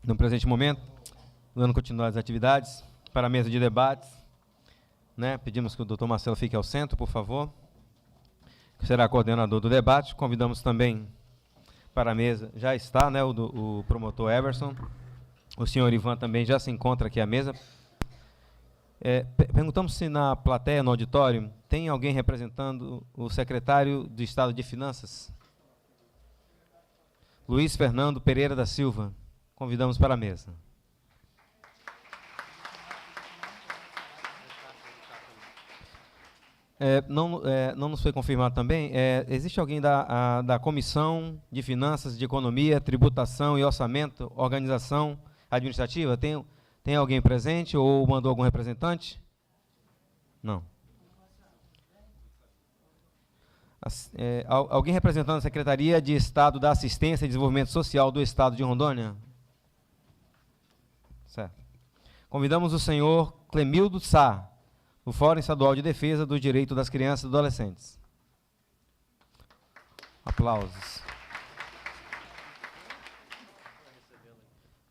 no presente momento, dando continuidade às atividades, para a mesa de debates, né? Pedimos que o doutor Marcelo fique ao centro, por favor, que será coordenador do debate. Convidamos também para a mesa, já está, né, o promotor Everson, o senhor Ivan também já se encontra aqui à mesa. Perguntamos se na plateia, no auditório, tem alguém representando o secretário de Estado de Finanças? Luiz Fernando Pereira da Silva. Convidamos para a mesa. Não nos foi confirmado também, existe alguém da Comissão de Finanças, de Economia, Tributação e Orçamento, Organização Administrativa? Tem alguém presente ou mandou algum representante? Não. Alguém representando a Secretaria de Estado da Assistência e Desenvolvimento Social do Estado de Rondônia? Certo. Convidamos o senhor Clemildo Sá, do Fórum Estadual de Defesa do Direito das Crianças e Adolescentes. Aplausos.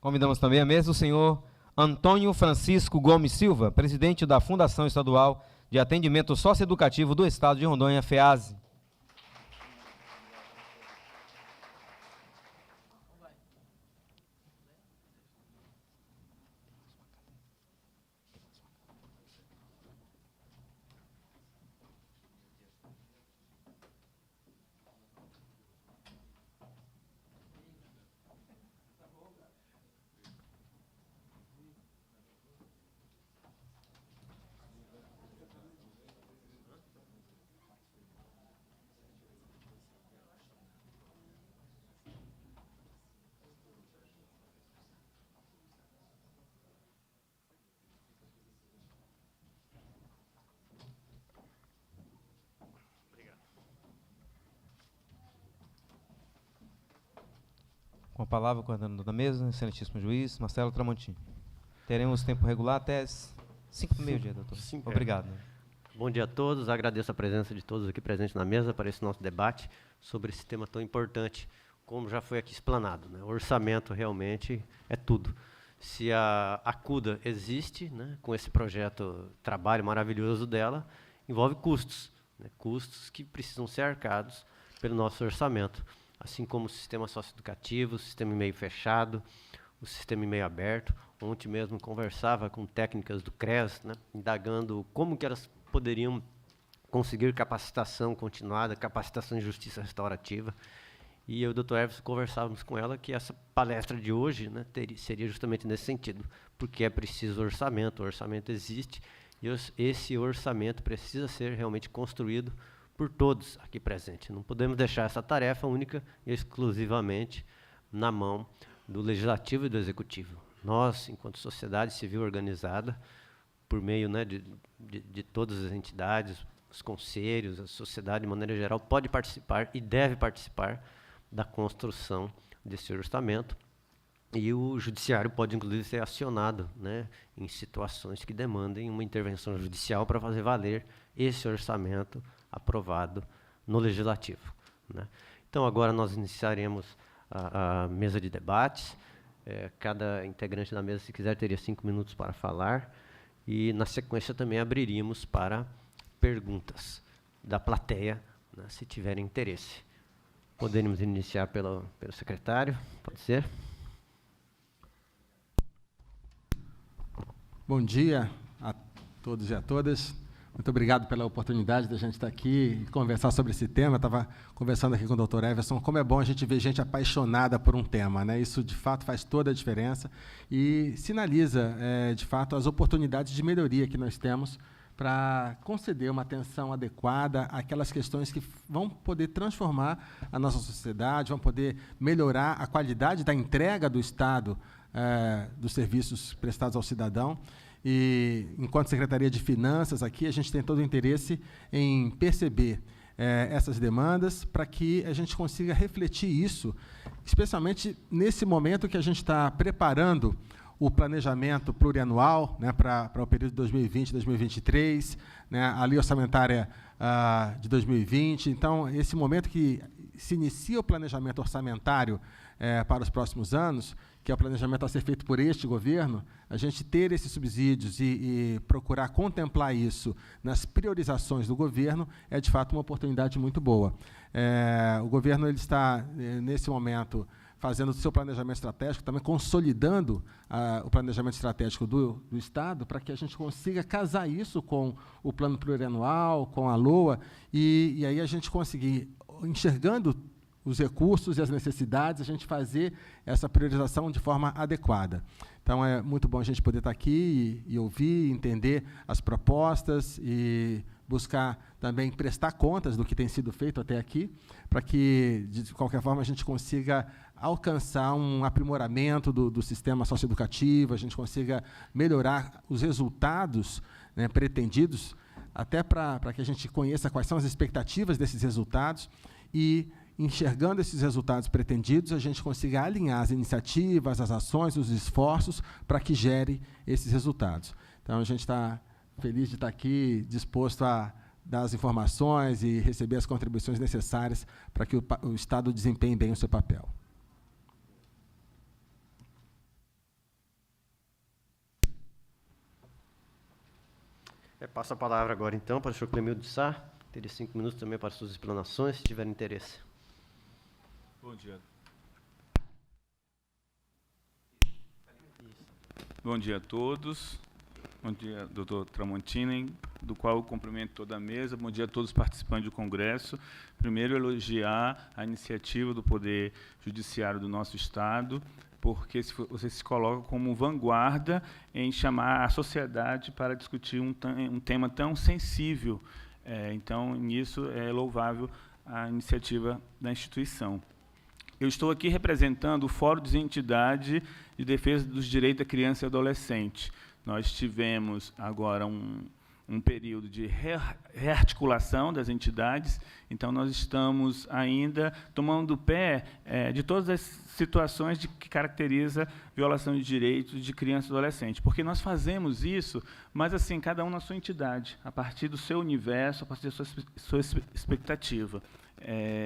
Convidamos também à mesa o senhor Antônio Francisco Gomes Silva, presidente da Fundação Estadual de Atendimento Socioeducativo do Estado de Rondônia, FEASE. Com a palavra, o coordenador da mesa, excelentíssimo juiz, Marcelo Tramontim. Teremos tempo regular até 5h30, doutor. Obrigado. Bom dia a todos, agradeço a presença de todos aqui presentes na mesa para esse nosso debate sobre esse tema tão importante, como já foi aqui explanado, né? O orçamento realmente é tudo. Se a ACUDA existe, né, com esse projeto, trabalho maravilhoso dela, envolve custos, né, custos que precisam ser arcados pelo nosso orçamento, assim como o sistema socioeducativo, o sistema e-mail fechado, o sistema e-mail aberto. Ontem mesmo conversava com técnicas do CRES, né, indagando como que elas poderiam conseguir capacitação continuada, capacitação em justiça restaurativa. E eu e o Dr. Everson conversávamos com ela que essa palestra de hoje, né, seria justamente nesse sentido, porque é preciso orçamento, o orçamento existe, e esse orçamento precisa ser realmente construído por todos aqui presentes. Não podemos deixar essa tarefa única e exclusivamente na mão do Legislativo e do Executivo. Nós, enquanto sociedade civil organizada, por meio, né, de todas as entidades, os conselhos, a sociedade de maneira geral, pode participar e deve participar da construção desse orçamento. E o judiciário pode, inclusive, ser acionado, né, em situações que demandem uma intervenção judicial para fazer valer esse orçamento aprovado no Legislativo, né. Então, agora nós iniciaremos a mesa de debates. Cada integrante da mesa, se quiser, teria 5 minutos para falar. E, na sequência, também abriríamos para perguntas da plateia, né, se tiverem interesse. Poderíamos iniciar pelo secretário, pode ser? Bom dia a todos e a todas. Muito obrigado pela oportunidade da gente estar aqui e conversar sobre esse tema. Eu estava conversando aqui com o doutor Everson, como é bom a gente ver gente apaixonada por um tema, né? Isso, de fato, faz toda a diferença e sinaliza, de fato, as oportunidades de melhoria que nós temos para conceder uma atenção adequada àquelas questões que vão poder transformar a nossa sociedade, vão poder melhorar a qualidade da entrega do Estado dos serviços prestados ao cidadão. E, enquanto Secretaria de Finanças, aqui, a gente tem todo o interesse em perceber essas demandas para que a gente consiga refletir isso, especialmente nesse momento que a gente está preparando o planejamento plurianual, né, para o período de 2020 e 2023, né, a lei orçamentária de 2020. Então, esse momento que se inicia o planejamento orçamentário para os próximos anos, que é o planejamento a ser feito por este governo, a gente ter esses subsídios e procurar contemplar isso nas priorizações do governo é, de fato, uma oportunidade muito boa. O governo ele está, nesse momento, fazendo o seu planejamento estratégico, também consolidando o planejamento estratégico do Estado, para que a gente consiga casar isso com o plano plurianual, com a LOA, e aí a gente conseguir, enxergando os recursos e as necessidades, a gente fazer essa priorização de forma adequada. Então, é muito bom a gente poder estar aqui e ouvir, entender as propostas e buscar também prestar contas do que tem sido feito até aqui, para que, de qualquer forma, a gente consiga alcançar um aprimoramento do sistema socioeducativo, a gente consiga melhorar os resultados, né, pretendidos, até para que a gente conheça quais são as expectativas desses resultados e, enxergando esses resultados pretendidos, a gente consiga alinhar as iniciativas, as ações, os esforços para que gere esses resultados. Então, a gente está feliz de estar aqui, disposto a dar as informações e receber as contribuições necessárias para que o Estado desempenhe bem o seu papel. Passo a palavra agora, então, para o senhor Clemildo de Sá. Teria 5 minutos também para suas explanações, se tiver interesse. Bom dia. Bom dia a todos. Bom dia, doutor Tramontini, do qual eu cumprimento toda a mesa. Bom dia a todos os participantes do Congresso. Primeiro, elogiar a iniciativa do Poder Judiciário do nosso Estado, porque você se coloca como vanguarda em chamar a sociedade para discutir um tema tão sensível. Então, nisso é louvável a iniciativa da instituição. Eu estou aqui representando o Fórum de Entidade de Defesa dos Direitos da Criança e Adolescente. Nós tivemos agora um período de rearticulação das entidades, então nós estamos ainda tomando pé de todas as situações que caracteriza violação de direitos de criança e adolescente, porque nós fazemos isso, mas assim, cada um na sua entidade, a partir do seu universo, a partir da sua expectativa.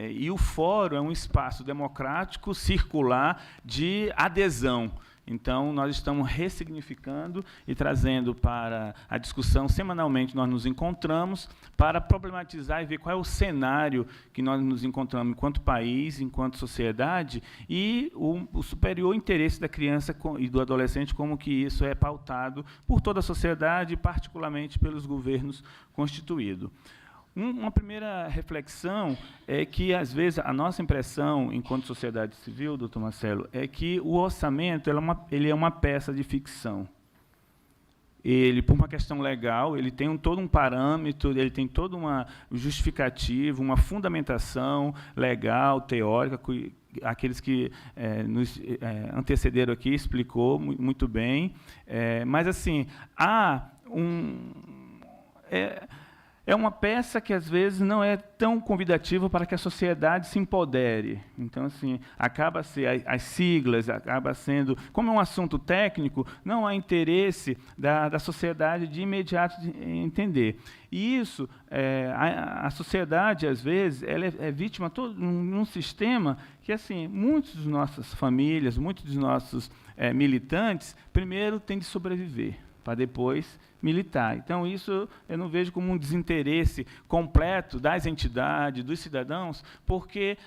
E o fórum é um espaço democrático, circular, de adesão. Então, nós estamos ressignificando e trazendo para a discussão, semanalmente nós nos encontramos, para problematizar e ver qual é o cenário que nós nos encontramos enquanto país, enquanto sociedade, e o superior interesse da criança e do adolescente, como que isso é pautado por toda a sociedade, particularmente pelos governos constituídos. Uma primeira reflexão é que, às vezes, a nossa impressão, enquanto sociedade civil, doutor Marcelo, é que o orçamento ele é uma peça de ficção. Ele, por uma questão legal, ele tem todo um parâmetro, ele tem toda uma justificativa, uma fundamentação legal, teórica, aqueles que nos antecederam aqui explicou muito bem. Mas, assim, há é uma peça que, às vezes, não é tão convidativa para que a sociedade se empodere. Então, assim, acaba sendo as siglas, acaba sendo... Como é um assunto técnico, não há interesse da sociedade de imediato entender. E isso, a sociedade, às vezes, ela é vítima de um sistema que, assim, muitas das nossas famílias, muitos dos nossos militantes, primeiro têm de sobreviver, para depois militar. Então, isso eu não vejo como um desinteresse completo das entidades, dos cidadãos, porque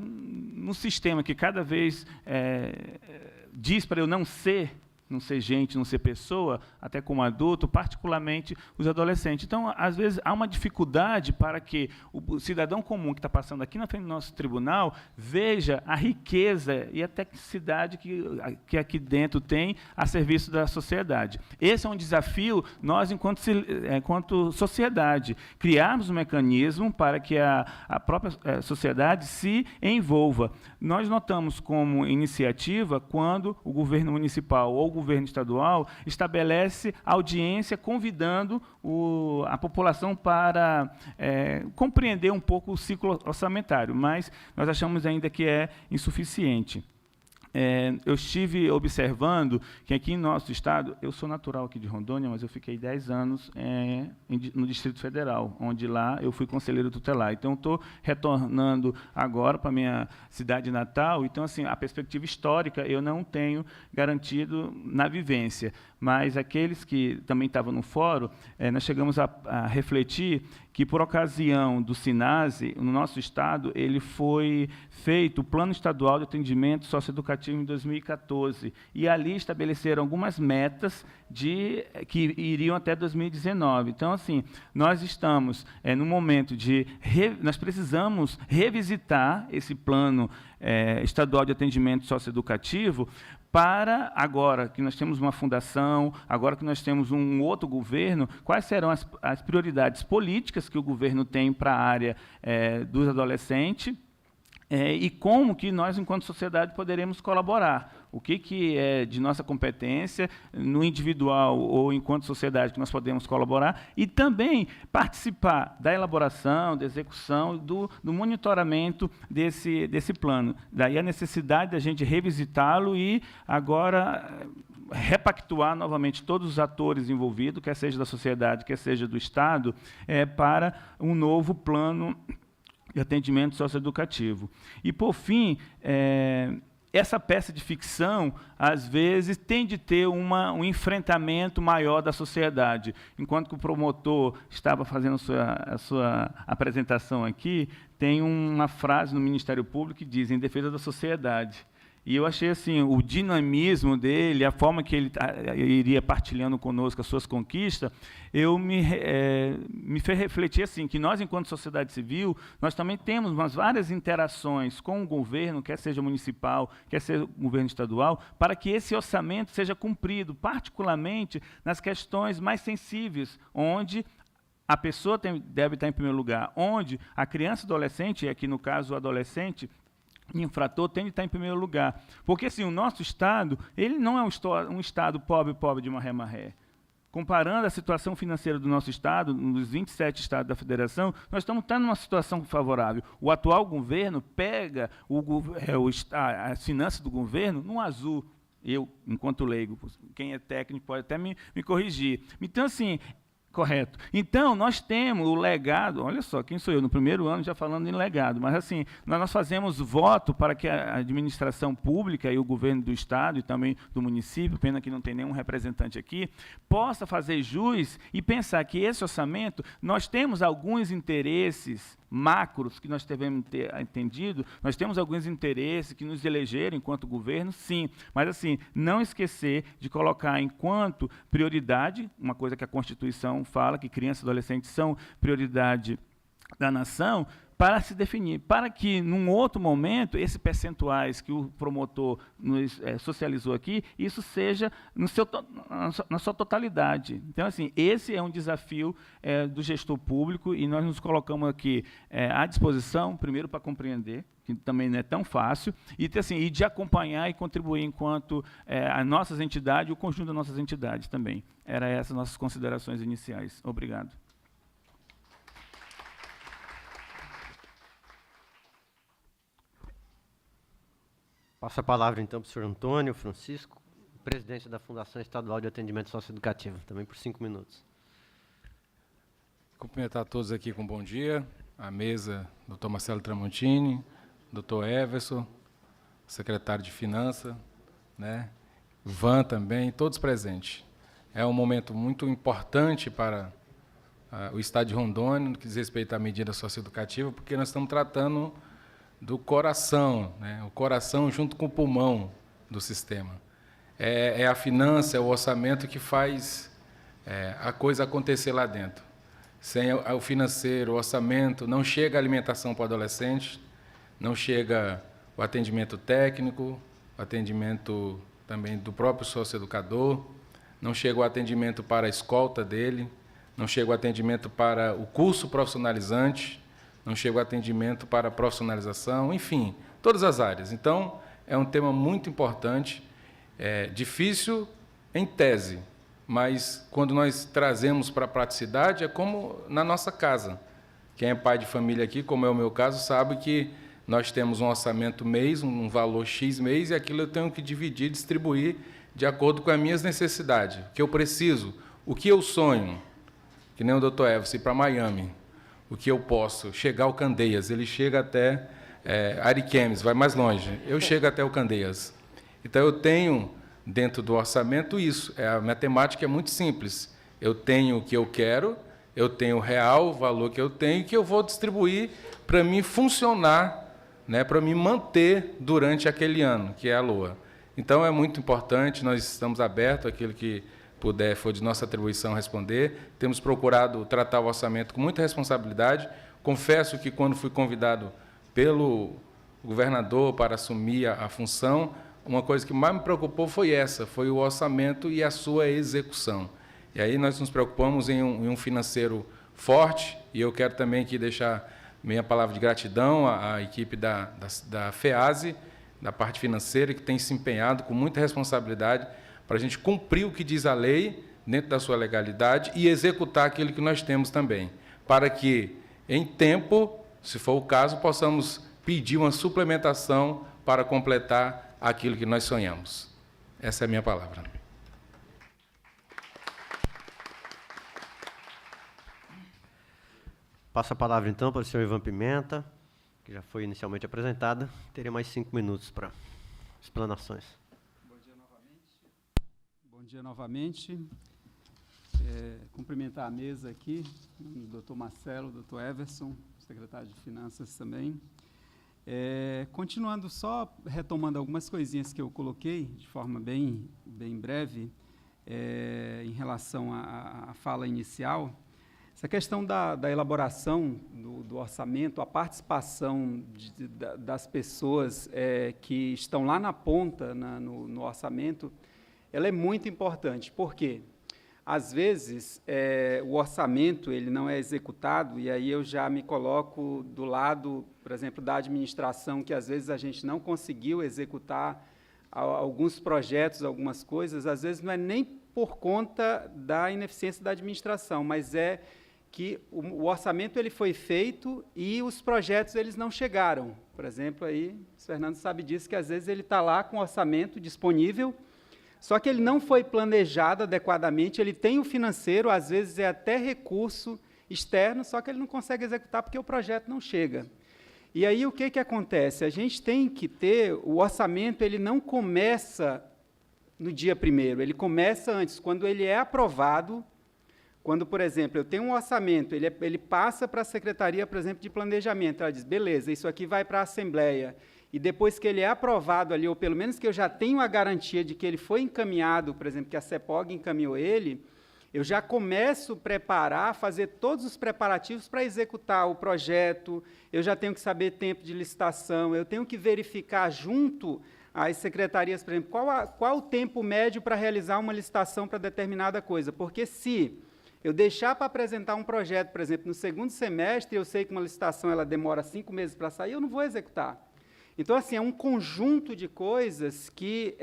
no sistema que cada vez diz para eu não ser gente, não ser pessoa, até como adulto, particularmente os adolescentes. Então, às vezes, há uma dificuldade para que o cidadão comum que está passando aqui na frente do nosso tribunal veja a riqueza e a tecnicidade que aqui dentro tem a serviço da sociedade. Esse é um desafio, nós, enquanto sociedade, criarmos um mecanismo para que a própria sociedade se envolva. Nós notamos como iniciativa quando o governo municipal ou o governo estadual estabelece audiência convidando a população para compreender um pouco o ciclo orçamentário, mas nós achamos ainda que é insuficiente. eu estive observando que aqui em nosso estado, eu sou natural aqui de Rondônia, mas eu fiquei 10 anos no Distrito Federal, onde lá eu fui conselheiro tutelar. Então, estou retornando agora para a minha cidade natal. Então, assim, a perspectiva histórica eu não tenho garantido na vivência, mas aqueles que também estavam no fórum, nós chegamos a refletir que, por ocasião do SINASE, no nosso estado, ele foi feito o Plano Estadual de Atendimento Socioeducativo em 2014, e ali estabeleceram algumas metas que iriam até 2019. Então, assim, nós estamos no momento de... nós precisamos revisitar esse Plano Estadual de Atendimento Socioeducativo, para, agora que nós temos uma fundação, agora que nós temos um outro governo, quais serão as prioridades políticas que o governo tem para a área dos adolescentes, e como que nós, enquanto sociedade, poderemos colaborar. O que é de nossa competência, no individual ou enquanto sociedade, que nós podemos colaborar, e também participar da elaboração, da execução, do monitoramento desse plano. Daí a necessidade da gente revisitá-lo e, agora, repactuar novamente todos os atores envolvidos, quer seja da sociedade, quer seja do Estado, para um novo plano de atendimento socioeducativo. E, por fim, essa peça de ficção, às vezes, tem de ter um enfrentamento maior da sociedade. Enquanto que o promotor estava fazendo a sua apresentação aqui, tem uma frase no Ministério Público que diz, em defesa da sociedade. E eu achei assim, o dinamismo dele, a forma que ele iria partilhando conosco as suas conquistas, me fez refletir assim, que nós, enquanto sociedade civil, nós também temos várias interações com o governo, quer seja municipal, quer seja governo estadual, para que esse orçamento seja cumprido, particularmente nas questões mais sensíveis, onde a pessoa deve estar em primeiro lugar, onde a criança e adolescente, e aqui no caso o adolescente, infrator, tem de estar em primeiro lugar. Porque, assim, o nosso Estado, ele não é um Estado pobre de maré. Comparando a situação financeira do nosso Estado, nos 27 estados da Federação, nós estamos numa situação favorável. O atual governo pega as finanças do governo no azul. Eu, enquanto leigo, quem é técnico pode até me corrigir. Então, assim... Correto. Então, nós temos o legado, olha só, quem sou eu, no primeiro ano já falando em legado, mas assim, nós fazemos voto para que a administração pública e o governo do Estado e também do município, pena que não tem nenhum representante aqui, possa fazer jus e pensar que esse orçamento, nós temos alguns interesses macros que nós devemos ter entendido, nós temos alguns interesses que nos elegeram enquanto governo, sim, mas assim, não esquecer de colocar enquanto prioridade, uma coisa que a Constituição fala, que crianças e adolescentes são prioridade da nação, para se definir, para que, num outro momento, esses percentuais que o promotor nos socializou aqui, isso seja na sua totalidade. Então, assim, esse é um desafio do gestor público e nós nos colocamos aqui à disposição, primeiro, para compreender, que também não é tão fácil, e de acompanhar e contribuir enquanto as nossas entidades, o conjunto das nossas entidades também. Eram essas nossas considerações iniciais. Obrigado. Passo a palavra, então, para o senhor Antônio Francisco, presidente da Fundação Estadual de Atendimento Socioeducativo, também por 5 minutos. Cumprimentar todos aqui com bom dia, a mesa, doutor Marcelo Tramontini, doutor Everson, secretário de Finanças, Van também, todos presentes. É um momento muito importante para o Estado de Rondônia, no que diz respeito à medida socioeducativa, porque nós estamos tratando do coração, o coração junto com o pulmão do sistema. É a finança, é o orçamento que faz a coisa acontecer lá dentro. Sem o financeiro, o orçamento, não chega a alimentação para o adolescente, não chega o atendimento técnico, o atendimento também do próprio socioeducador, não chega o atendimento para a escolta dele, não chega o atendimento para o curso profissionalizante, não chega o atendimento para a profissionalização, enfim, todas as áreas. Então, é um tema muito importante, difícil em tese, mas quando nós trazemos para a praticidade, é como na nossa casa. Quem é pai de família aqui, como é o meu caso, sabe que nós temos um orçamento mês, um valor X mês, e aquilo eu tenho que dividir, distribuir de acordo com as minhas necessidades, o que eu preciso, o que eu sonho, que nem o Dr. Everson, ir para Miami, o que eu posso, chegar ao Candeias, ele chega até Ariquemes, vai mais longe, eu chego até o Candeias. Então, eu tenho, dentro do orçamento, isso, a matemática é muito simples, eu tenho o que eu quero, eu tenho o real, o valor que eu tenho, que eu vou distribuir para mim funcionar, né, para me manter durante aquele ano, que é a LOA. Então, é muito importante, nós estamos abertos, aquilo que puder, for de nossa atribuição responder. Temos procurado tratar o orçamento com muita responsabilidade. Confesso que, quando fui convidado pelo governador para assumir a função, uma coisa que mais me preocupou foi o orçamento e a sua execução. E aí nós nos preocupamos em um financeiro forte, e eu quero também aqui deixar minha palavra de gratidão à equipe da FEASE, da parte financeira, que tem se empenhado com muita responsabilidade para a gente cumprir o que diz a lei, dentro da sua legalidade, e executar aquilo que nós temos também, para que, em tempo, se for o caso, possamos pedir uma suplementação para completar aquilo que nós sonhamos. Essa é a minha palavra. Passo a palavra, então, para o senhor Ivan Pimenta, que já foi inicialmente apresentada. Teria mais 5 minutos para explanações. Bom dia novamente. Bom dia novamente. Cumprimentar a mesa aqui, o doutor Marcelo, o doutor Everson, secretário de Finanças também. Continuando, só retomando algumas coisinhas que eu coloquei, de forma bem breve, em relação à fala inicial. Essa questão da elaboração do orçamento, a participação das pessoas que estão lá na ponta, no orçamento, ela é muito importante. Por quê? Às vezes, o orçamento ele não é executado, e aí eu já me coloco do lado, por exemplo, da administração, que às vezes a gente não conseguiu executar alguns projetos, algumas coisas, às vezes não é nem por conta da ineficiência da administração, mas é que o orçamento ele foi feito e os projetos eles não chegaram. Por exemplo, aí, o Fernando sabe disso, que às vezes ele está lá com o orçamento disponível, só que ele não foi planejado adequadamente, ele tem o financeiro, às vezes é até recurso externo, só que ele não consegue executar porque o projeto não chega. E aí o que acontece? A gente tem que ter, o orçamento ele não começa no dia primeiro, ele começa antes, quando ele é aprovado. Quando, por exemplo, eu tenho um orçamento, ele passa para a Secretaria, por exemplo, de Planejamento, ela diz, beleza, isso aqui vai para a Assembleia, e depois que ele é aprovado ali, ou pelo menos que eu já tenho a garantia de que ele foi encaminhado, por exemplo, que a CEPOG encaminhou ele, eu já começo a preparar, fazer todos os preparativos para executar o projeto, eu já tenho que saber tempo de licitação, eu tenho que verificar junto às secretarias, por exemplo, qual o tempo médio para realizar uma licitação para determinada coisa, porque se eu deixar para apresentar um projeto, por exemplo, no segundo semestre, eu sei que uma licitação ela demora 5 meses para sair, eu não vou executar. Então, assim, é um conjunto de coisas que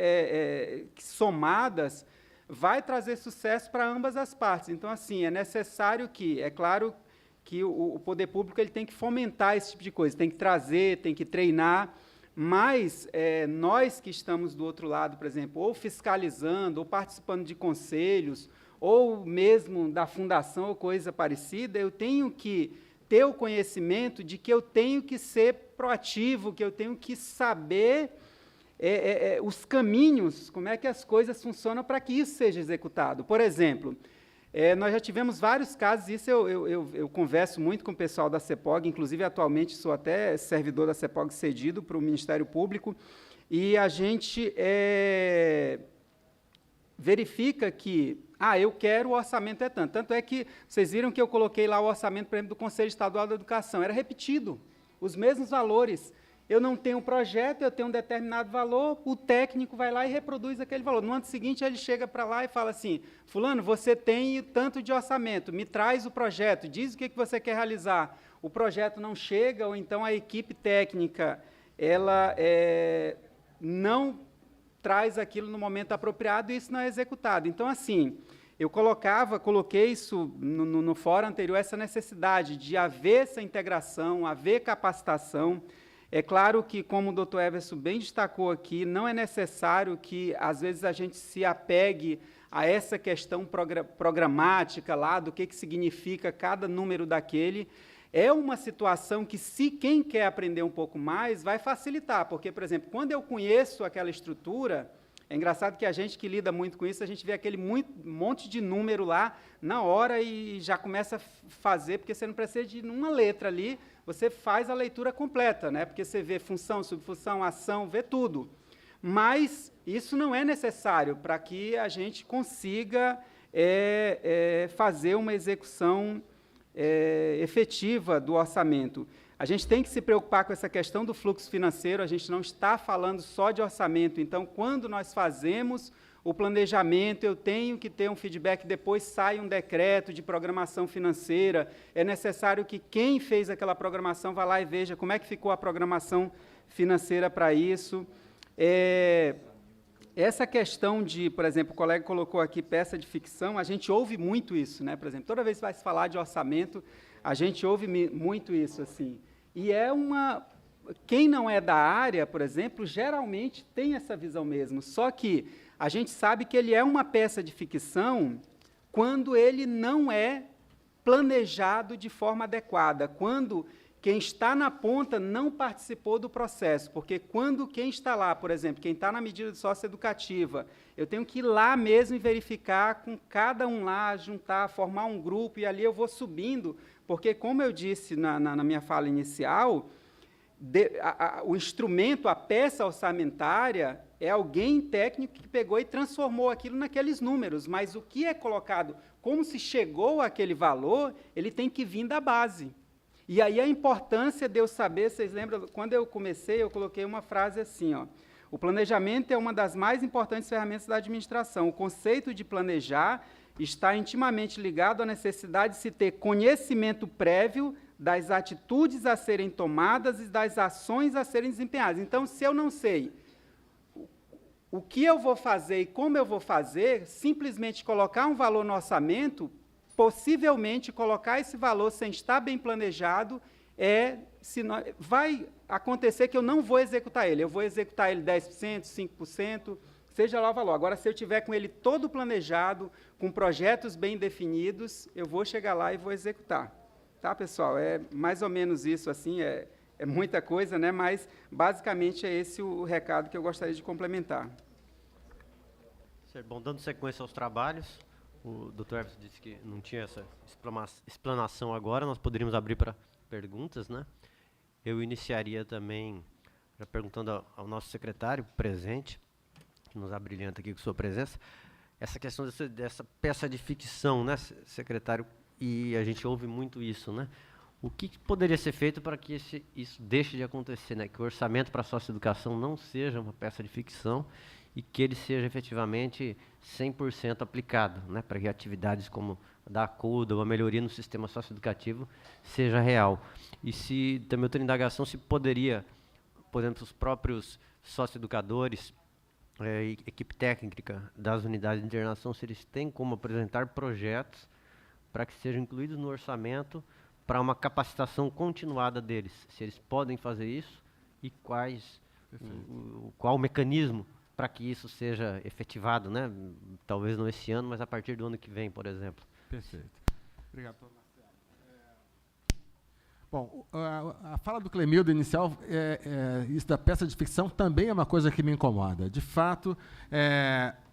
somadas, vai trazer sucesso para ambas as partes. Então, assim, é necessário que, é claro que o poder público ele tem que fomentar esse tipo de coisa, tem que trazer, tem que treinar, mas nós que estamos do outro lado, por exemplo, ou fiscalizando, ou participando de conselhos, ou mesmo da fundação ou coisa parecida, eu tenho que ter o conhecimento de que eu tenho que ser proativo, que eu tenho que saber os caminhos, como é que as coisas funcionam para que isso seja executado. Por exemplo, nós já tivemos vários casos, isso eu converso muito com o pessoal da CEPOG, inclusive atualmente sou até servidor da CEPOG cedido para o Ministério Público, e a gente verifica que eu quero o orçamento é tanto. Tanto é que vocês viram que eu coloquei lá o orçamento, por exemplo, do Conselho Estadual da Educação. Era repetido, os mesmos valores. Eu não tenho um projeto, eu tenho um determinado valor, o técnico vai lá e reproduz aquele valor. No ano seguinte, ele chega para lá e fala assim, fulano, você tem tanto de orçamento, me traz o projeto, diz o que você quer realizar. O projeto não chega, ou então a equipe técnica ela não traz aquilo no momento apropriado e isso não é executado. Então, assim, eu coloquei isso no fórum anterior, essa necessidade de haver essa integração, haver capacitação. É claro que, como o doutor Everson bem destacou aqui, não é necessário que, às vezes, a gente se apegue a essa questão programática lá, do que significa cada número daquele. É uma situação que, se quem quer aprender um pouco mais, vai facilitar, porque, por exemplo, quando eu conheço aquela estrutura, é engraçado que a gente que lida muito com isso, a gente vê aquele monte de número lá na hora e já começa a fazer, porque você não precisa de uma letra ali, você faz a leitura completa, né? Porque você vê função, subfunção, ação, vê tudo. Mas isso não é necessário para que a gente consiga fazer uma execução efetiva do orçamento. A gente tem que se preocupar com essa questão do fluxo financeiro, a gente não está falando só de orçamento. Então, quando nós fazemos o planejamento, eu tenho que ter um feedback, depois sai um decreto de programação financeira, é necessário que quem fez aquela programação vá lá e veja como é que ficou a programação financeira para isso. Essa questão de, por exemplo, o colega colocou aqui peça de ficção, a gente ouve muito isso, né? Por exemplo, toda vez que vai se falar de orçamento, a gente ouve muito isso, assim. E quem não é da área, por exemplo, geralmente tem essa visão mesmo, só que a gente sabe que ele é uma peça de ficção quando ele não é planejado de forma adequada, quando quem está na ponta não participou do processo, porque quando quem está lá, por exemplo, quem está na medida socioeducativa, eu tenho que ir lá mesmo e verificar com cada um lá, juntar, formar um grupo, e ali eu vou subindo, porque, como eu disse na minha fala inicial, o instrumento, a peça orçamentária, é alguém técnico que pegou e transformou aquilo naqueles números, mas o que é colocado, como se chegou àquele valor, ele tem que vir da base. E aí a importância de eu saber, vocês lembram, quando eu comecei, eu coloquei uma frase assim, ó, o planejamento é uma das mais importantes ferramentas da administração. O conceito de planejar está intimamente ligado à necessidade de se ter conhecimento prévio das atitudes a serem tomadas e das ações a serem desempenhadas. Então, se eu não sei o que eu vou fazer e como eu vou fazer, simplesmente colocar um valor no orçamento, possivelmente colocar esse valor sem estar bem planejado, vai acontecer que eu não vou executar ele. Eu vou executar ele 10%, 5%, seja lá o valor. Agora, se eu tiver com ele todo planejado, com projetos bem definidos, eu vou chegar lá e vou executar. Tá, pessoal? É mais ou menos isso, assim, é muita coisa, né? Mas, basicamente, é esse o recado que eu gostaria de complementar. Certo. Bom, dando sequência aos trabalhos, o Dr. Everson disse que não tinha essa explanação agora, nós poderíamos abrir para perguntas, né? Eu iniciaria também, já perguntando ao nosso secretário presente, que nos abrilhanta aqui com sua presença, essa questão dessa peça de ficção, né, secretário? E a gente ouve muito isso, né? O que poderia ser feito para que isso deixe de acontecer, né? Que o orçamento para a socioeducação não seja uma peça de ficção e que ele seja efetivamente 100% aplicado, né? Para que atividades como dar acordo ou a melhoria no sistema socioeducativo seja real. E se também outra indagação, se poderia, por exemplo, os próprios socioeducadores, equipe técnica das unidades de internação, se eles têm como apresentar projetos para que sejam incluídos no orçamento para uma capacitação continuada deles, se eles podem fazer isso e qual o mecanismo para que isso seja efetivado, né? Talvez não esse ano, mas a partir do ano que vem, por exemplo. Perfeito. Obrigado, Marcelo. Bom, a fala do Clemildo inicial, isso da peça de ficção também é uma coisa que me incomoda. De fato,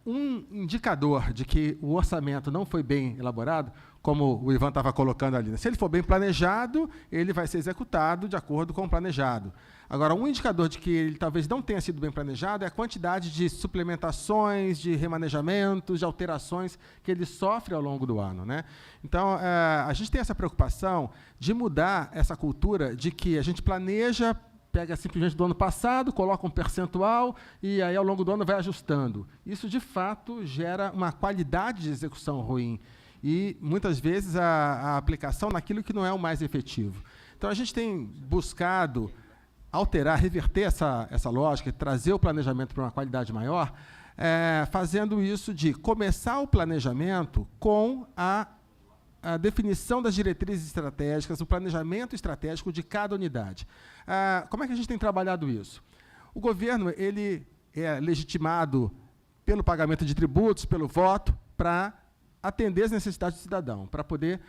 um indicador de que o orçamento não foi bem elaborado, como o Ivan estava colocando ali, se ele for bem planejado, ele vai ser executado de acordo com o planejado. Agora, um indicador de que ele talvez não tenha sido bem planejado é a quantidade de suplementações, de remanejamentos, de alterações que ele sofre ao longo do ano, né? Então, a gente tem essa preocupação de mudar essa cultura de que a gente planeja, pega simplesmente do ano passado, coloca um percentual e aí, ao longo do ano, vai ajustando. Isso, de fato, gera uma qualidade de execução ruim e, muitas vezes, a aplicação naquilo que não é o mais efetivo. Então, a gente tem buscado alterar, reverter essa lógica, trazer o planejamento para uma qualidade maior, fazendo isso de começar o planejamento com a a definição das diretrizes estratégicas, o planejamento estratégico de cada unidade. Como é que a gente tem trabalhado isso? O governo ele é legitimado pelo pagamento de tributos, pelo voto, para atender as necessidades do cidadão, para poder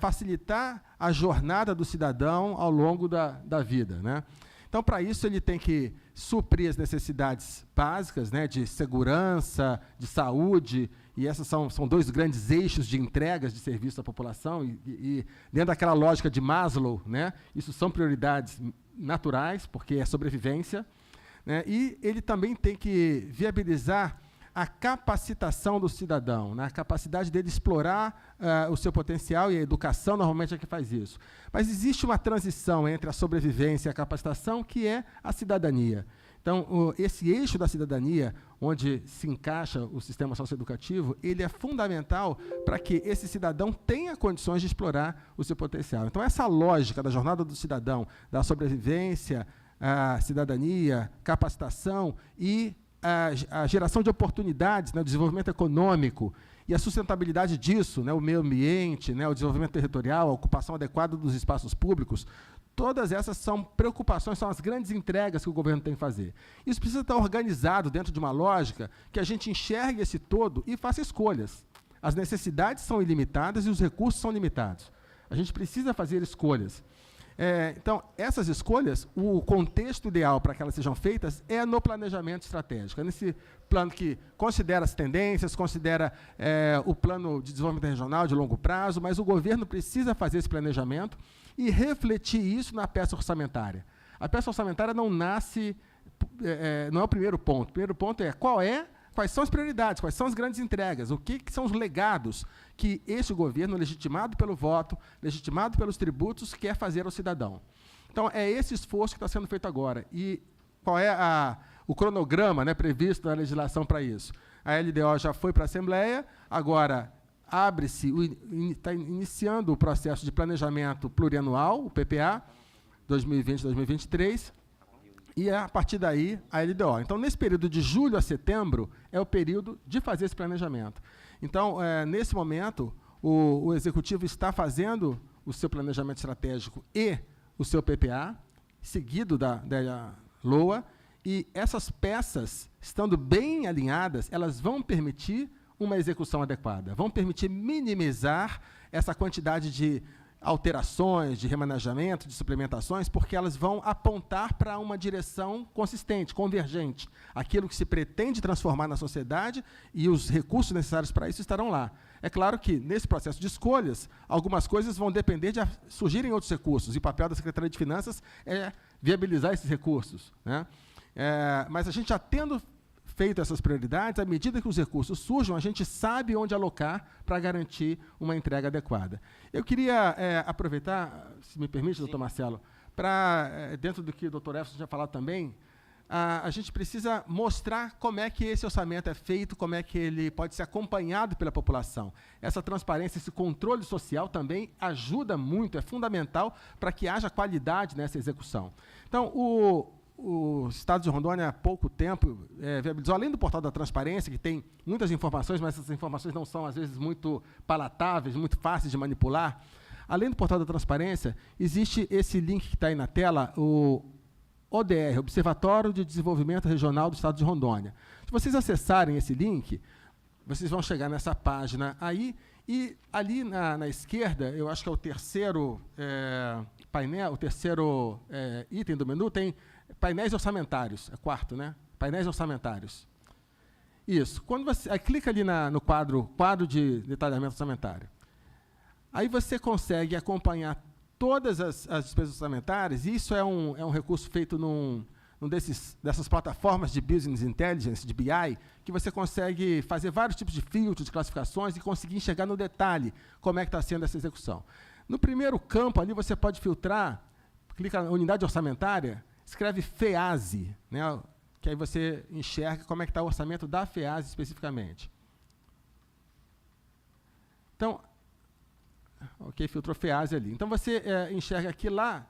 facilitar a jornada do cidadão ao longo da vida, né? Então, para isso, ele tem que suprir as necessidades básicas, né, de segurança, de saúde, e esses são 2 grandes eixos de entregas de serviço à população, e dentro daquela lógica de Maslow, né, isso são prioridades naturais, porque é sobrevivência, né, e ele também tem que viabilizar a capacitação do cidadão, né, a capacidade dele explorar o seu potencial, e a educação normalmente é que faz isso. Mas existe uma transição entre a sobrevivência e a capacitação, que é a cidadania. Então, esse eixo da cidadania, onde se encaixa o sistema socioeducativo, ele é fundamental para que esse cidadão tenha condições de explorar o seu potencial. Então, essa lógica da jornada do cidadão, da sobrevivência, a cidadania, capacitação e a geração de oportunidades, né, o desenvolvimento econômico e a sustentabilidade disso, né, o meio ambiente, né, o desenvolvimento territorial, a ocupação adequada dos espaços públicos, todas essas são preocupações, são as grandes entregas que o governo tem que fazer. Isso precisa estar organizado dentro de uma lógica que a gente enxergue esse todo e faça escolhas. As necessidades são ilimitadas e os recursos são limitados. A gente precisa fazer escolhas. Então, essas escolhas, o contexto ideal para que elas sejam feitas é no planejamento estratégico, é nesse plano que considera as tendências, considera o plano de desenvolvimento regional de longo prazo, mas o governo precisa fazer esse planejamento e refletir isso na peça orçamentária. A peça orçamentária não nasce, não é o primeiro ponto. O primeiro ponto é quais são as prioridades, quais são as grandes entregas, o que são os legados que este governo, legitimado pelo voto, legitimado pelos tributos, quer fazer ao cidadão. Então, é esse esforço que está sendo feito agora. E qual é o cronograma, né, previsto na legislação para isso? A LDO já foi para a Assembleia, agora está iniciando o processo de planejamento plurianual, o PPA, 2020-2023, e, a partir daí, a LDO. Então, nesse período de julho a setembro, é o período de fazer esse planejamento. Então, nesse momento, o Executivo está fazendo o seu planejamento estratégico e o seu PPA, seguido da LOA, e essas peças, estando bem alinhadas, elas vão permitir uma execução adequada, vão permitir minimizar essa quantidade de alterações, de remanejamento, de suplementações, porque elas vão apontar para uma direção consistente, convergente. Aquilo que se pretende transformar na sociedade e os recursos necessários para isso estarão lá. É claro que, nesse processo de escolhas, algumas coisas vão depender de surgirem outros recursos, e o papel da Secretaria de Finanças é viabilizar esses recursos, né? Mas a gente, já tendo feito essas prioridades, à medida que os recursos surjam, a gente sabe onde alocar para garantir uma entrega adequada. Eu queria aproveitar, se me permite, doutor Marcelo, para, dentro do que o doutor Everson tinha falado também, a gente precisa mostrar como é que esse orçamento é feito, como é que ele pode ser acompanhado pela população. Essa transparência, esse controle social também ajuda muito, é fundamental para que haja qualidade nessa execução. Então, o Estado de Rondônia, há pouco tempo, viabilizou, além do portal da transparência, que tem muitas informações, mas essas informações não são, às vezes, muito palatáveis, muito fáceis de manipular. Além do portal da transparência, existe esse link que está aí na tela, o ODR, Observatório de Desenvolvimento Regional do Estado de Rondônia. Se vocês acessarem esse link, vocês vão chegar nessa página aí, e ali na esquerda, eu acho que é o terceiro painel, o terceiro item do menu, tem painéis orçamentários, é quarto, né? Painéis orçamentários. Isso. Quando você clica ali no quadro de detalhamento orçamentário, aí você consegue acompanhar todas as despesas orçamentárias, e isso é um recurso feito dessas plataformas de Business Intelligence, de BI, que você consegue fazer vários tipos de filtros, de classificações, e conseguir enxergar no detalhe como é que está sendo essa execução. No primeiro campo ali, você pode filtrar, clica na unidade orçamentária, escreve FEASE, né, que aí você enxerga como é que está o orçamento da FEASE especificamente. Então, Ok, filtrou FEASE ali. Então, você enxerga aqui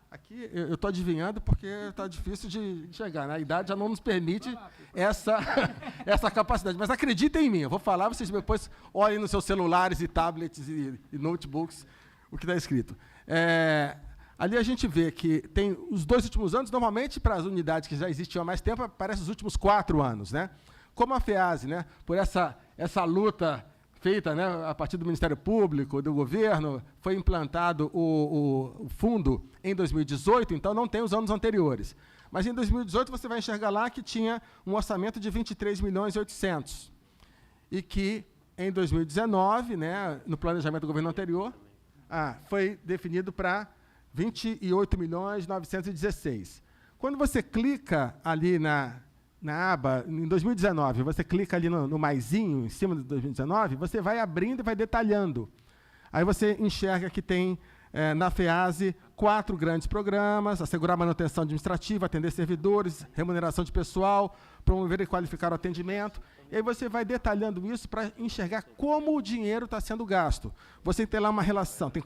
aqui eu estou adivinhando porque está difícil de enxergar, né? A idade já não nos permite essa capacidade. Mas acreditem em mim, eu vou falar, vocês depois olhem nos seus celulares e tablets e notebooks o que está escrito. Ali a gente vê que tem os 2 últimos anos, normalmente, para as unidades que já existiam há mais tempo, aparece os últimos 4 anos, né? Como a FEASE, né, por essa luta feita, né, a partir do Ministério Público, do governo, foi implantado o fundo em 2018, então não tem os anos anteriores. Mas em 2018 você vai enxergar lá que tinha um orçamento de 23.800.000 e que em 2019, né, no planejamento do governo anterior, foi definido para 28.916.000. Quando você clica ali na aba, em 2019, você clica ali no maisinho, em cima de 2019, você vai abrindo e vai detalhando. Aí você enxerga que tem, na FEASE, 4 grandes programas: assegurar manutenção administrativa, atender servidores, remuneração de pessoal, promover e qualificar o atendimento. E aí você vai detalhando isso para enxergar como o dinheiro está sendo gasto. Você tem lá uma relação, tem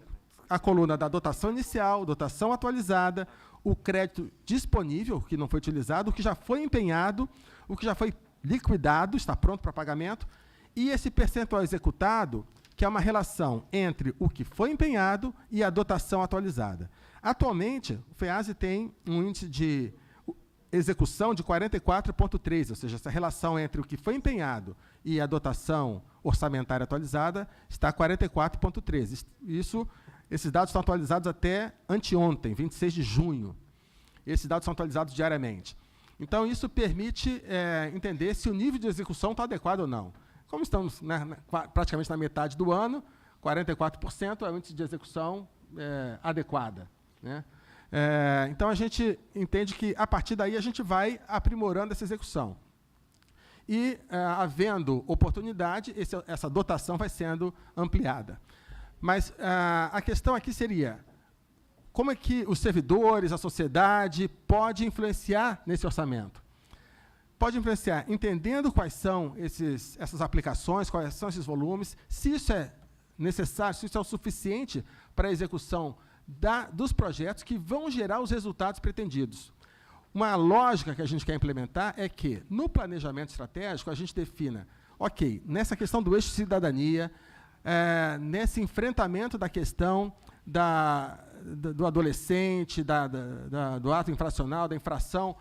a coluna da dotação inicial, dotação atualizada, o crédito disponível, que não foi utilizado, o que já foi empenhado, o que já foi liquidado, está pronto para pagamento, e esse percentual executado, que é uma relação entre o que foi empenhado e a dotação atualizada. Atualmente, o FEASE tem um índice de execução de 44,3, ou seja, essa relação entre o que foi empenhado e a dotação orçamentária atualizada está 44,3. Esses dados estão atualizados até anteontem, 26 de junho. Esses dados são atualizados diariamente. Então, isso permite entender se o nível de execução está adequado ou não. Como estamos, né, praticamente na metade do ano, 44% é o índice de execução adequada, né? Então, a gente entende que, a partir daí, a gente vai aprimorando essa execução. E, havendo oportunidade, essa dotação vai sendo ampliada. Mas a questão aqui seria, como é que os servidores, a sociedade, pode influenciar nesse orçamento? Pode influenciar entendendo quais são essas aplicações, quais são esses volumes, se isso é necessário, se isso é o suficiente para a execução dos projetos que vão gerar os resultados pretendidos. Uma lógica que a gente quer implementar é que, no planejamento estratégico, a gente defina, ok, nessa questão do eixo cidadania, nesse enfrentamento da questão do adolescente, do ato infracional, da infração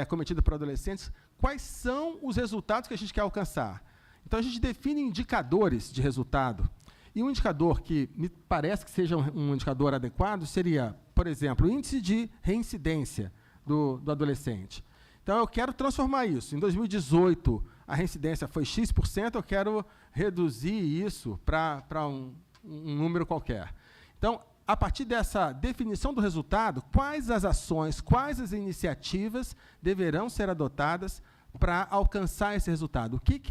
cometida por adolescentes, quais são os resultados que a gente quer alcançar. Então, a gente define indicadores de resultado. E um indicador que me parece que seja um indicador adequado seria, por exemplo, o índice de reincidência do adolescente. Então, eu quero transformar isso. Em 2018, a reincidência foi X%, eu quero reduzir isso para um número qualquer. Então, a partir dessa definição do resultado, quais as ações, quais as iniciativas deverão ser adotadas para alcançar esse resultado? O que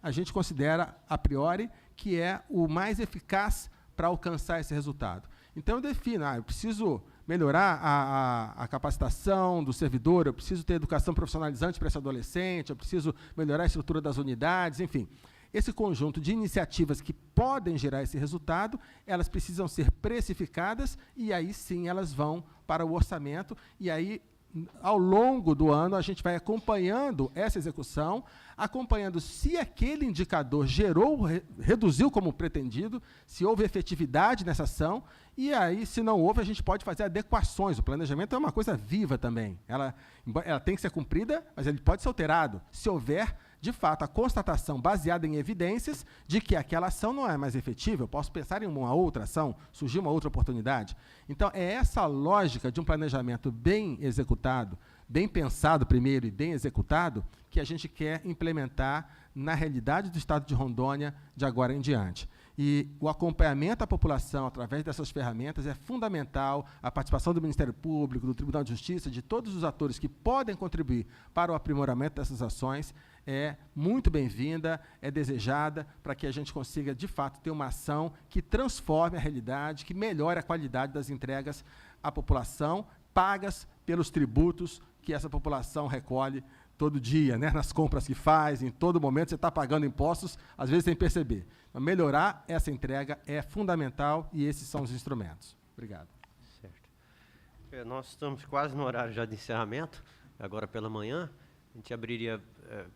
a gente considera, a priori, que é o mais eficaz para alcançar esse resultado? Então, eu defino, eu preciso melhorar a capacitação do servidor, eu preciso ter educação profissionalizante para esse adolescente, eu preciso melhorar a estrutura das unidades, enfim. Esse conjunto de iniciativas que podem gerar esse resultado, elas precisam ser precificadas e aí sim elas vão para o orçamento e aí, ao longo do ano, a gente vai acompanhando essa execução, acompanhando se aquele indicador reduziu como pretendido, se houve efetividade nessa ação, e aí, se não houve, a gente pode fazer adequações. O planejamento é uma coisa viva também. Ela tem que ser cumprida, mas ele pode ser alterado, se houver, de fato, a constatação baseada em evidências de que aquela ação não é mais efetiva. Eu posso pensar em uma outra ação, surgir uma outra oportunidade. Então, é essa lógica de um planejamento bem executado, bem pensado primeiro e bem executado, que a gente quer implementar na realidade do Estado de Rondônia de agora em diante. E o acompanhamento à população através dessas ferramentas é fundamental, a participação do Ministério Público, do Tribunal de Justiça, de todos os atores que podem contribuir para o aprimoramento dessas ações, é muito bem-vinda, é desejada, para que a gente consiga, de fato, ter uma ação que transforme a realidade, que melhore a qualidade das entregas à população, pagas pelos tributos que essa população recolhe todo dia, né, nas compras que faz, em todo momento, você está pagando impostos, às vezes sem perceber. Então, melhorar essa entrega é fundamental e esses são os instrumentos. Obrigado. Certo. Nós estamos quase no horário já de encerramento, agora pela manhã. A gente abriria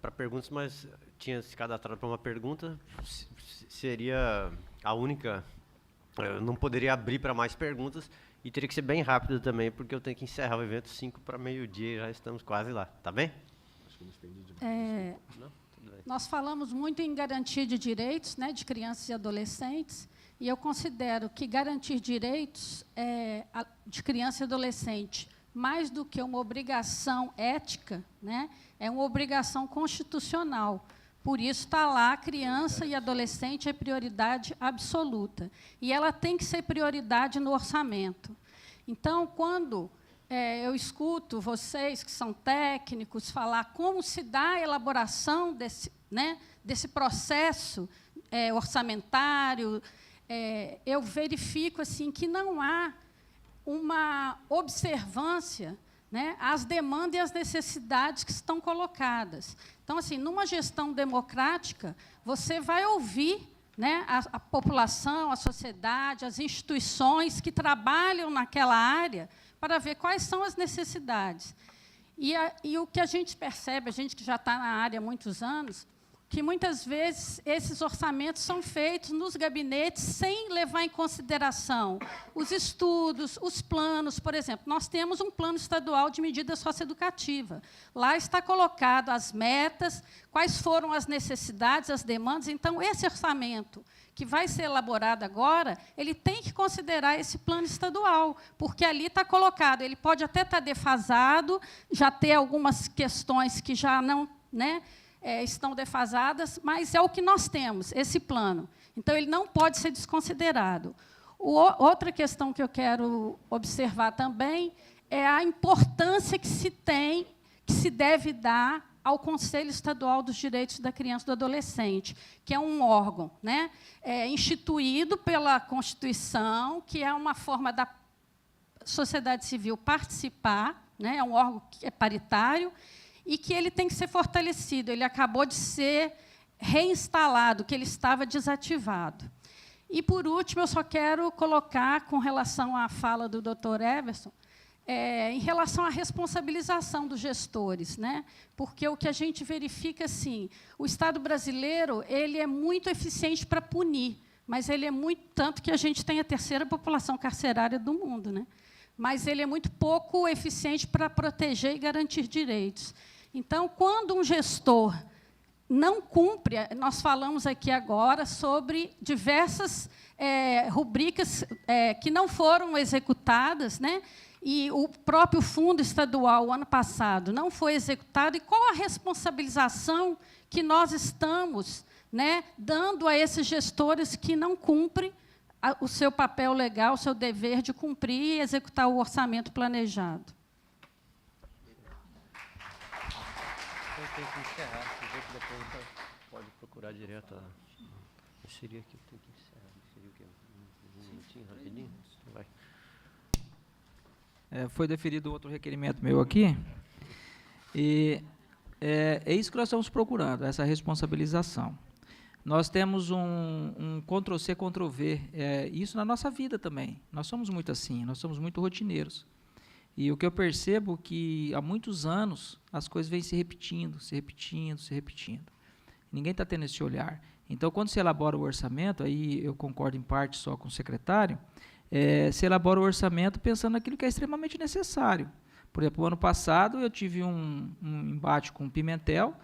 para perguntas, mas tinha se cadastrado para uma pergunta, seria a única. Eu não poderia abrir para mais perguntas e teria que ser bem rápido também, porque eu tenho que encerrar o evento 5 para meio-dia e já estamos quase lá. Tá bem? Não? Tudo bem. Nós falamos muito em garantia de direitos, né, de crianças e adolescentes, e eu considero que garantir direitos de criança e adolescente, mais do que uma obrigação ética, né, é uma obrigação constitucional. Por isso está lá, criança e adolescente é prioridade absoluta. E ela tem que ser prioridade no orçamento. Então, quando eu escuto vocês, que são técnicos, falar como se dá a elaboração desse processo orçamentário, eu verifico assim, que não há uma observância, né, às demandas e às necessidades que estão colocadas. Então, assim, numa gestão democrática, você vai ouvir, né, a população, a sociedade, as instituições que trabalham naquela área para ver quais são as necessidades. E o que a gente percebe, a gente que já está na área há muitos anos, que muitas vezes esses orçamentos são feitos nos gabinetes sem levar em consideração os estudos, os planos. Por exemplo, nós temos um plano estadual de medida socioeducativa. Lá está colocado as metas, quais foram as necessidades, as demandas. Então, esse orçamento que vai ser elaborado agora, ele tem que considerar esse plano estadual, porque ali está colocado, ele pode até estar defasado, já ter algumas questões que já não, né, estão defasadas, mas é o que nós temos, esse plano. Então, ele não pode ser desconsiderado. Outra questão que eu quero observar também é a importância que se deve dar ao Conselho Estadual dos Direitos da Criança e do Adolescente, que é um órgão, né, instituído pela Constituição, que é uma forma da sociedade civil participar, né, é um órgão que é paritário, e que ele tem que ser fortalecido. Ele acabou de ser reinstalado, que ele estava desativado. E, por último, eu só quero colocar, com relação à fala do Dr. Everson, em relação à responsabilização dos gestores, né? Porque o que a gente verifica, assim, o Estado brasileiro ele é muito eficiente para punir, mas ele é muito, tanto que a gente tem a terceira população carcerária do mundo, né? Mas ele é muito pouco eficiente para proteger e garantir direitos. Então, quando um gestor não cumpre, nós falamos aqui agora sobre diversas rubricas que não foram executadas, né? E o próprio fundo estadual, o ano passado, não foi executado. E qual a responsabilização que nós estamos, né, dando a esses gestores que não cumprem o seu papel legal, o seu dever de cumprir e executar o orçamento planejado? Tem que encerrar, se vê que depois pode procurar direto. Seria que tem que encerrar. Seria o quê? Um minutinho, rapidinho? Vai. Foi deferido outro requerimento meu aqui, e é isso que nós estamos procurando, essa responsabilização. Nós temos um Ctrl-C, Ctrl-V, isso na nossa vida também. Nós somos muito assim, nós somos muito rotineiros. E o que eu percebo é que, há muitos anos, as coisas vêm se repetindo, se repetindo, se repetindo. Ninguém está tendo esse olhar. Então, quando se elabora o orçamento, aí eu concordo em parte só com o secretário, se elabora o orçamento pensando naquilo que é extremamente necessário. Por exemplo, o ano passado eu tive um embate com o Pimentel,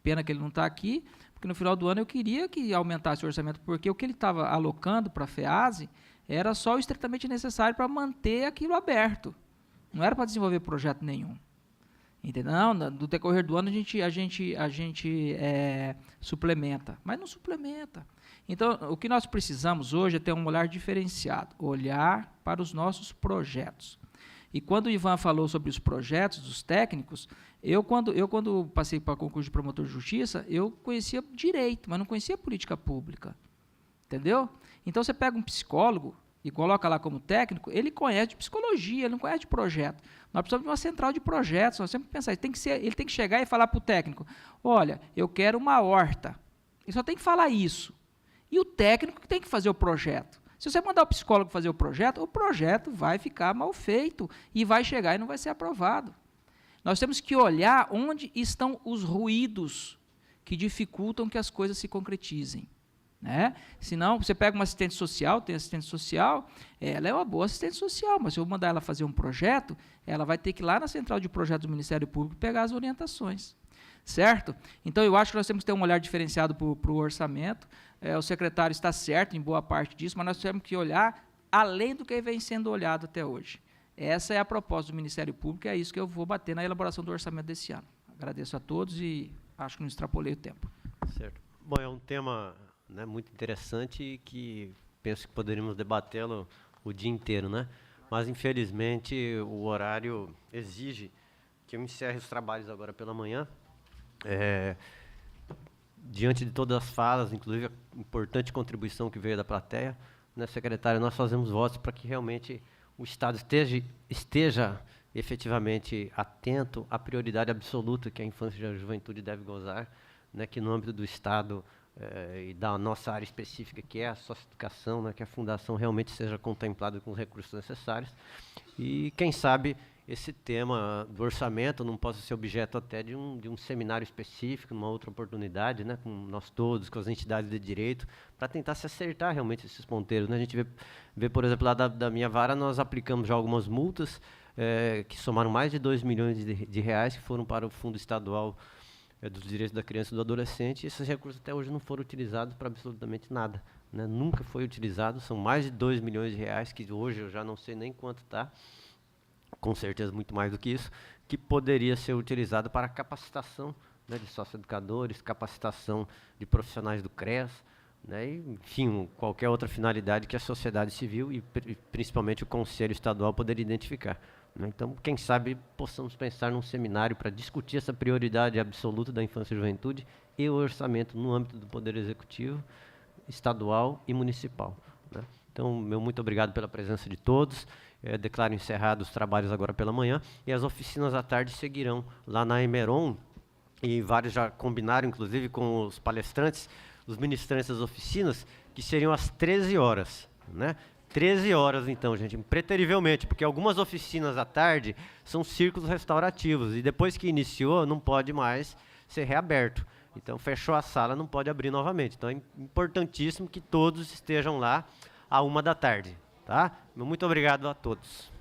pena que ele não está aqui, porque no final do ano eu queria que aumentasse o orçamento, porque o que ele estava alocando para a FEASE era só o estritamente necessário para manter aquilo aberto. Não era para desenvolver projeto nenhum. Entendeu? Não, no decorrer do ano a gente suplementa, mas não suplementa. Então, o que nós precisamos hoje é ter um olhar diferenciado, olhar para os nossos projetos. E quando o Ivan falou sobre os projetos dos técnicos, quando passei para concurso de promotor de justiça, eu conhecia direito, mas não conhecia política pública. Entendeu? Então, você pega um psicólogo, e coloca lá como técnico, ele conhece de psicologia, ele não conhece de projeto. Nós precisamos de uma central de projetos, nós sempre pensamos, ele tem que chegar e falar para o técnico, olha, eu quero uma horta. Ele só tem que falar isso. E o técnico que tem que fazer o projeto. Se você mandar o psicólogo fazer o projeto vai ficar mal feito e vai chegar e não vai ser aprovado. Nós temos que olhar onde estão os ruídos que dificultam que as coisas se concretizem. Né? Senão, você pega uma assistente social, tem assistente social, ela é uma boa assistente social, mas se eu mandar ela fazer um projeto, ela vai ter que ir lá na central de projetos do Ministério Público pegar as orientações. Certo? Então, eu acho que nós temos que ter um olhar diferenciado para o orçamento. O secretário está certo em boa parte disso, mas nós temos que olhar além do que vem sendo olhado até hoje. Essa é a proposta do Ministério Público, e é isso que eu vou bater na elaboração do orçamento desse ano. Agradeço a todos e acho que não extrapolei o tempo. Certo. Bom, é um tema, né, muito interessante e que penso que poderíamos debatê-lo o dia inteiro, né? Mas, infelizmente, o horário exige que eu encerre os trabalhos agora pela manhã. Diante de todas as falas, inclusive a importante contribuição que veio da plateia, né, secretário, nós fazemos votos para que realmente o Estado esteja efetivamente atento à prioridade absoluta que a infância e a juventude deve gozar, né, que no âmbito do Estado e da nossa área específica, que é a socioeducação, né, que a Fundação realmente seja contemplada com os recursos necessários. E, quem sabe, esse tema do orçamento não possa ser objeto até de um seminário específico, numa outra oportunidade, né, com nós todos, com as entidades de direito, para tentar se acertar realmente esses ponteiros. Né? A gente vê, por exemplo, lá da minha vara, nós aplicamos já algumas multas que somaram mais de 2 milhões de reais, que foram para o Fundo Estadual dos Direitos da Criança e do Adolescente, e esses recursos até hoje não foram utilizados para absolutamente nada. Né? Nunca foi utilizado, são mais de 2 milhões de reais, que hoje eu já não sei nem quanto está, com certeza muito mais do que isso, que poderia ser utilizado para capacitação, né, de socioeducadores, capacitação de profissionais do CREAS, né, e, enfim, qualquer outra finalidade que a sociedade civil e principalmente o Conselho Estadual poderia identificar. Né. Então, quem sabe, possamos pensar num seminário para discutir essa prioridade absoluta da infância e juventude e o orçamento no âmbito do Poder Executivo, estadual e municipal. Né. Então, meu muito obrigado pela presença de todos. Declaro encerrados os trabalhos agora pela manhã, e as oficinas à tarde seguirão lá na Emeron, e vários já combinaram, inclusive, com os palestrantes, os ministrantes das oficinas, que seriam às 13 horas. Né? 13 horas, então, gente, impreterivelmente, porque algumas oficinas à tarde são círculos restaurativos, e depois que iniciou, não pode mais ser reaberto. Então, fechou a sala, não pode abrir novamente. Então, é importantíssimo que todos estejam lá à 13h. Tá? Muito obrigado a todos.